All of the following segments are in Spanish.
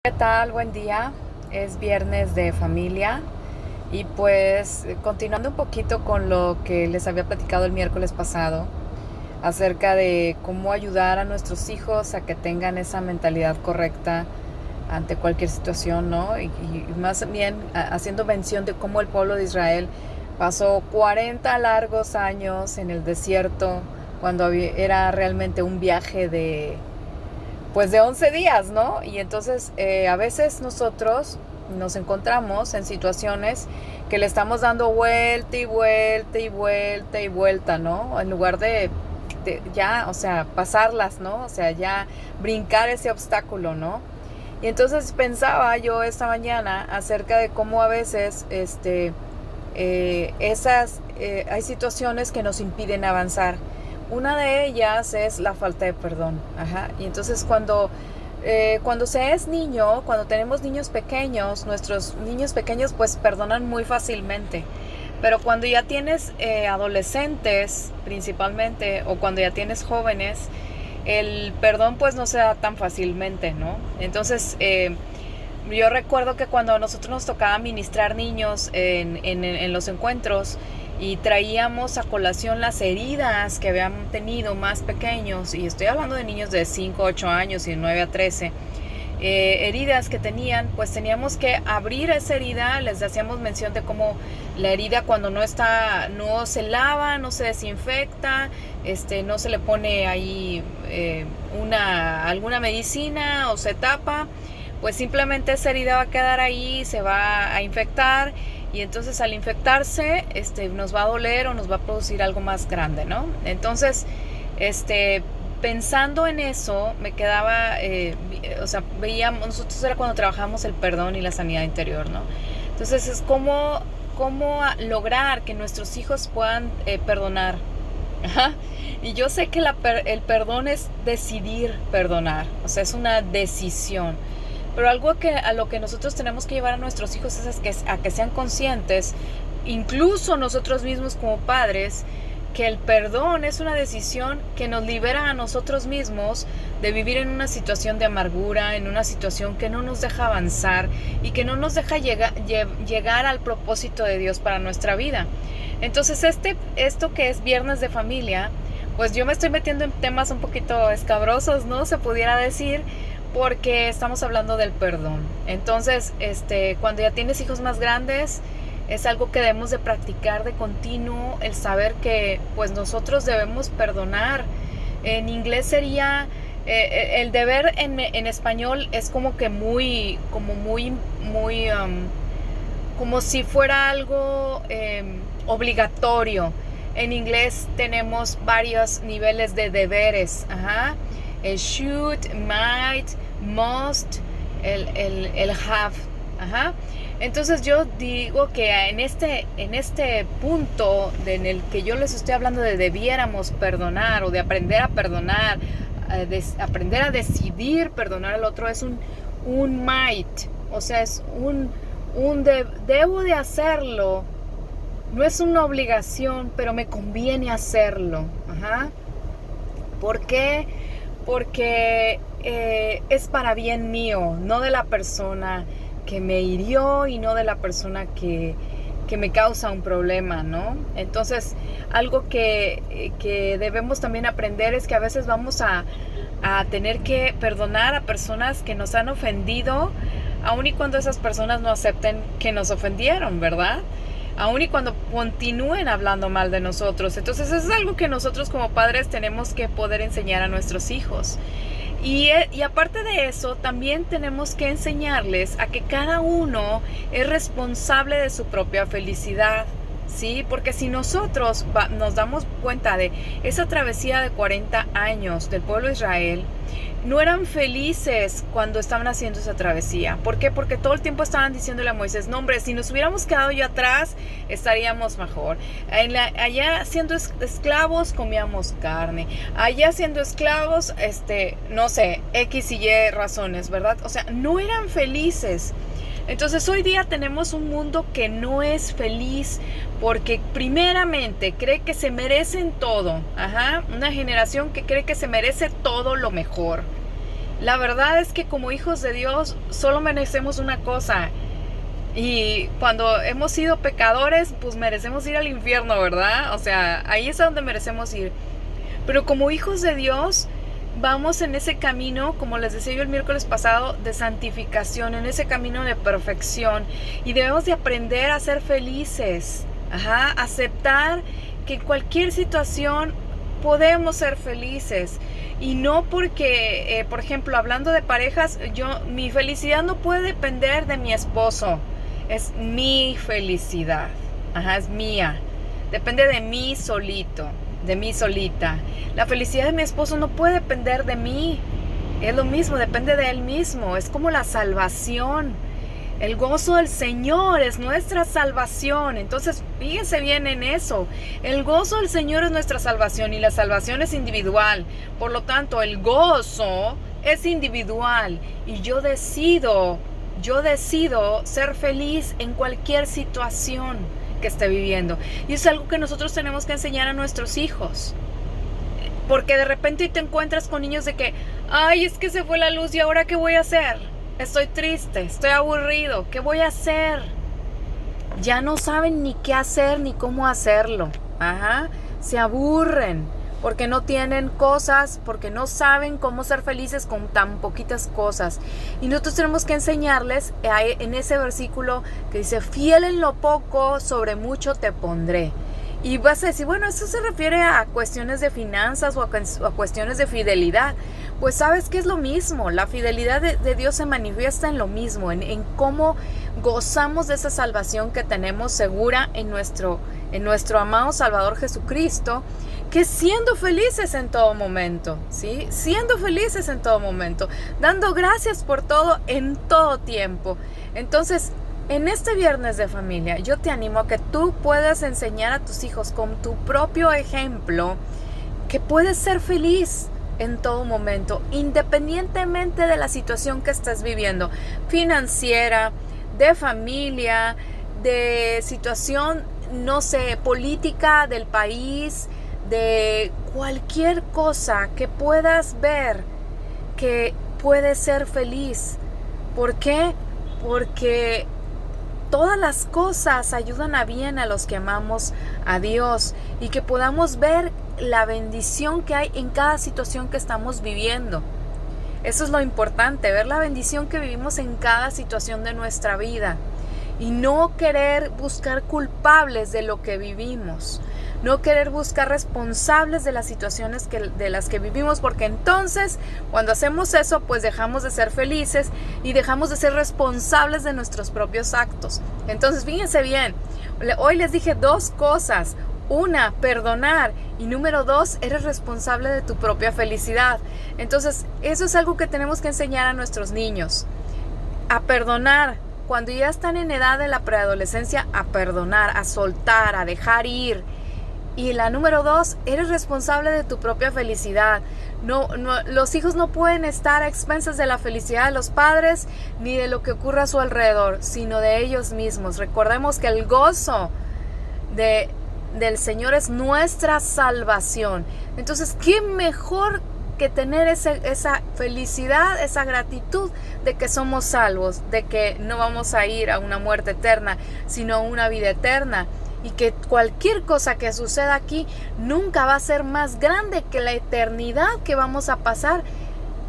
¿Qué tal? Buen día. Es viernes de familia y pues continuando un poquito con lo que les había platicado el miércoles pasado acerca de cómo ayudar a nuestros hijos a que tengan esa mentalidad correcta ante cualquier situación, ¿no? Y más bien haciendo mención de cómo el pueblo de Israel pasó 40 largos años en el desierto cuando era realmente un viaje de 11 días, ¿no? Y entonces a veces nosotros nos encontramos en situaciones que le estamos dando vuelta y vuelta y vuelta y vuelta, ¿no? En lugar de ya, o sea, pasarlas, ¿no? O sea, ya brincar ese obstáculo, ¿no? Y entonces pensaba yo esta mañana acerca de cómo a veces hay situaciones que nos impiden avanzar. Una de ellas es la falta de perdón. Ajá. Y entonces cuando se es niño, cuando tenemos niños pequeños, nuestros niños pequeños pues perdonan muy fácilmente. Pero cuando ya tienes adolescentes principalmente, o cuando ya tienes jóvenes, el perdón pues no se da tan fácilmente, ¿no? Entonces yo recuerdo que cuando a nosotros nos tocaba ministrar niños en los encuentros y traíamos a colación las heridas que habían tenido más pequeños, y estoy hablando de niños de 5 8 años y de 9 a 13, heridas que tenían, pues teníamos que abrir esa herida. Les hacíamos mención de cómo la herida cuando no se lava, no se desinfecta, no se le pone ahí alguna medicina o se tapa, pues simplemente esa herida va a quedar ahí, se va a infectar, y entonces al infectarse nos va a doler o nos va a producir algo más grande, ¿no? Entonces, pensando en eso, me quedaba, o sea, veíamos, nosotros era cuando trabajamos el perdón y la sanidad interior, ¿no? Entonces es cómo lograr que nuestros hijos puedan perdonar. Ajá. Y yo sé que el perdón es decidir perdonar, o sea, es una decisión. Pero algo a lo que nosotros tenemos que llevar a nuestros hijos es a que sean conscientes, incluso nosotros mismos como padres, que el perdón es una decisión que nos libera a nosotros mismos de vivir en una situación de amargura, en una situación que no nos deja avanzar y que no nos deja llegar al propósito de Dios para nuestra vida. Entonces esto que es Viernes de Familia, pues yo me estoy metiendo en temas un poquito escabrosos, ¿no? Se pudiera decir, porque estamos hablando del perdón. Entonces, cuando ya tienes hijos más grandes, es algo que debemos de practicar de continuo, el saber que pues nosotros debemos perdonar. En inglés sería el deber, en español es como que como si fuera algo obligatorio. En inglés tenemos varios niveles de deberes. Ajá. El should, might, must, el have. Ajá. Entonces yo digo que en este punto en el que yo les estoy hablando de debiéramos perdonar o de aprender a perdonar, aprender a decidir perdonar al otro, es un might. O sea, es debo de hacerlo. No es una obligación, pero me conviene hacerlo. Ajá. ¿Por qué? Porque es para bien mío, no de la persona que me hirió y no de la persona que me causa un problema, ¿no? Entonces, algo que debemos también aprender es que a veces vamos a tener que perdonar a personas que nos han ofendido, aun y cuando esas personas no acepten que nos ofendieron, ¿verdad? Aun y cuando continúen hablando mal de nosotros. Entonces es algo que nosotros como padres tenemos que poder enseñar a nuestros hijos. Y aparte de eso, también tenemos que enseñarles a que cada uno es responsable de su propia felicidad, ¿sí? Porque si nosotros nos damos cuenta de esa travesía de 40 años del pueblo de Israel, no eran felices cuando estaban haciendo esa travesía. ¿Por qué? Porque todo el tiempo estaban diciéndole a Moisés, no hombre, si nos hubiéramos quedado ya atrás, estaríamos mejor. Allá siendo esclavos comíamos carne. Allá siendo esclavos, no sé, X y Y razones, ¿verdad? O sea, no eran felices. Entonces hoy día tenemos un mundo que no es feliz porque primeramente cree que se merecen todo. Ajá, una generación que cree que se merece todo lo mejor. La verdad es que como hijos de Dios solo merecemos una cosa. Y cuando hemos sido pecadores, pues merecemos ir al infierno, ¿verdad? O sea, ahí es a donde merecemos ir. Pero como hijos de Dios, vamos en ese camino, como les decía yo el miércoles pasado, de santificación, en ese camino de perfección. Y debemos de aprender a ser felices. Aceptar que en cualquier situación podemos ser felices. Y no porque, por ejemplo, hablando de parejas, mi felicidad no puede depender de mi esposo. Es mi felicidad. Es mía. Depende de mí solito, de mí solita. La felicidad de mi esposo no puede depender de mí. Es lo mismo, depende de él mismo. Es como la salvación. El gozo del Señor es nuestra salvación. Entonces, fíjense bien en eso. El gozo del Señor es nuestra salvación y la salvación es individual. Por lo tanto, el gozo es individual y yo decido ser feliz en cualquier situación que esté viviendo. Y es algo que nosotros tenemos que enseñar a nuestros hijos. Porque de repente te encuentras con niños de que, ay, es que se fue la luz y ahora ¿qué voy a hacer? Estoy triste, estoy aburrido, ¿qué voy a hacer? Ya no saben ni qué hacer ni cómo hacerlo. Se aburren porque no tienen cosas, porque no saben cómo ser felices con tan poquitas cosas. Y nosotros tenemos que enseñarles en ese versículo que dice, fiel en lo poco, sobre mucho te pondré. Y vas a decir, bueno, ¿eso se refiere a cuestiones de finanzas o a cuestiones de fidelidad? Pues sabes que es lo mismo. La fidelidad de Dios se manifiesta en lo mismo, en cómo gozamos de esa salvación que tenemos segura en nuestro amado Salvador Jesucristo, que siendo felices en todo momento, ¿sí? Siendo felices en todo momento, dando gracias por todo en todo tiempo. Entonces, en este viernes de familia, yo te animo a que tú puedas enseñar a tus hijos con tu propio ejemplo que puedes ser feliz en todo momento, independientemente de la situación que estés viviendo, financiera, de familia, de situación, no sé, política del país, de cualquier cosa que puedas ver que puedes ser feliz. ¿Por qué? Porque todas las cosas ayudan a bien a los que amamos a Dios y que podamos ver la bendición que hay en cada situación que estamos viviendo. Eso es lo importante, ver la bendición que vivimos en cada situación de nuestra vida y no querer buscar culpables de lo que vivimos, no querer buscar responsables de las situaciones de las que vivimos, porque entonces cuando hacemos eso pues dejamos de ser felices y dejamos de ser responsables de nuestros propios actos. Entonces fíjense bien, hoy les dije dos cosas. Una, perdonar, y número 2, eres responsable de tu propia felicidad. Entonces eso es algo que tenemos que enseñar a nuestros niños, a perdonar. Cuando ya están en edad de la preadolescencia, a perdonar, a soltar, a dejar ir. Y la número 2, eres responsable de tu propia felicidad. Los hijos no pueden estar a expensas de la felicidad de los padres ni de lo que ocurra a su alrededor, sino de ellos mismos. Recordemos que el gozo del Señor es nuestra salvación. Entonces, ¿qué mejor que tener esa felicidad, esa gratitud de que somos salvos, de que no vamos a ir a una muerte eterna, sino a una vida eterna? Y que cualquier cosa que suceda aquí nunca va a ser más grande que la eternidad que vamos a pasar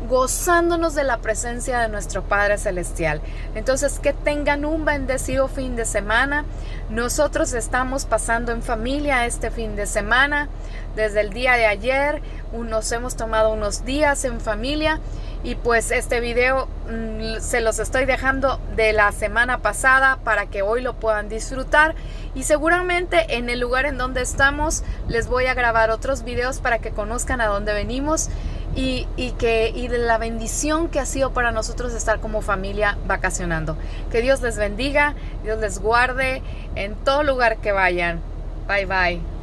gozándonos de la presencia de nuestro Padre Celestial. Entonces, que tengan un bendecido fin de semana. Nosotros estamos pasando en familia este fin de semana. Desde el día de ayer nos hemos tomado unos días en familia. Y pues este video se los estoy dejando de la semana pasada para que hoy lo puedan disfrutar. Y seguramente en el lugar en donde estamos les voy a grabar otros videos para que conozcan a dónde venimos y de la bendición que ha sido para nosotros estar como familia vacacionando. Que Dios les bendiga, Dios les guarde en todo lugar que vayan. Bye bye.